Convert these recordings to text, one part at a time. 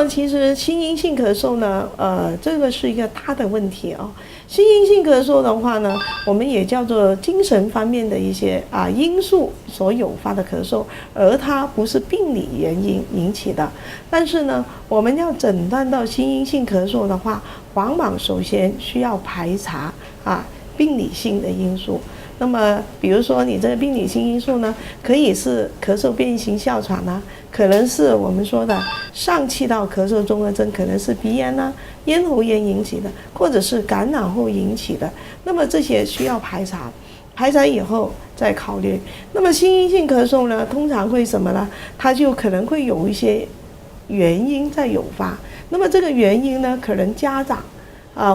么其实心因性咳嗽呢，这个是一个大的问题啊。心因性咳嗽的话呢，我们也叫做精神方面的一些因素所诱发的咳嗽，而它不是病理原因引起的。但是呢，我们要诊断到心因性咳嗽的话，往往首先需要排查病理性的因素。那么，比如说你这个病理性因素呢，可以是咳嗽变异型哮喘啊，可能是我们说的上气道咳嗽综合征，可能是鼻炎啊、咽喉炎引起的，或者是感染后引起的。那么这些需要排查，排查以后再考虑。那么心因性咳嗽呢，通常会什么呢？它就可能会有一些原因在诱发。那么这个原因呢，可能家长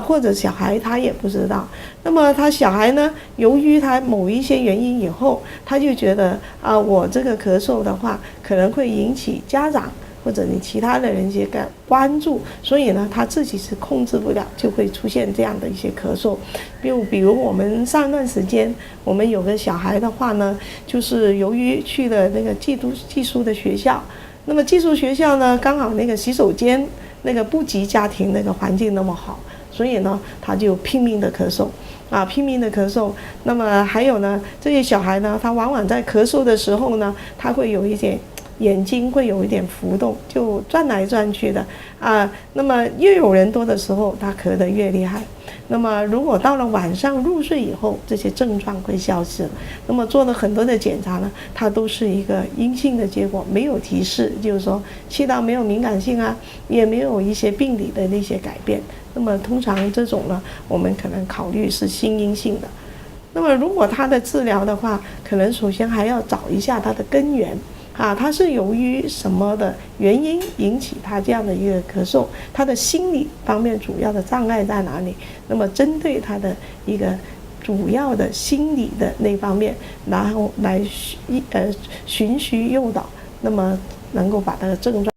或者小孩他也不知道。那么他小孩呢，由于他某一些原因以后，他就觉得我这个咳嗽的话，可能会引起家长或者你其他的人一些关注，所以呢，他自己是控制不了，就会出现这样的一些咳嗽。比如我们上段时间，我们有个小孩的话呢，就是由于去了那个寄宿的学校，那么寄宿学校呢，刚好那个洗手间那个部级家庭那个环境那么好，所以呢，他就拼命的咳嗽拼命的咳嗽。那么还有呢，这些小孩呢，他往往在咳嗽的时候呢，他会有一点眼睛会有一点浮动，就转来转去的那么越有人多的时候，他咳得越厉害。那么如果到了晚上入睡以后，这些症状会消失。那么做了很多的检查呢，它都是一个阴性的结果，没有提示，就是说气道没有敏感性也没有一些病理的那些改变。那么通常这种呢，我们可能考虑是心因性的。那么如果它的治疗的话，可能首先还要找一下它的根源它是由于什么的原因引起他这样的一个咳嗽，他的心理方面主要的障碍在哪里？那么针对他的一个主要的心理的那方面，然后来循序诱导，那么能够把他的症状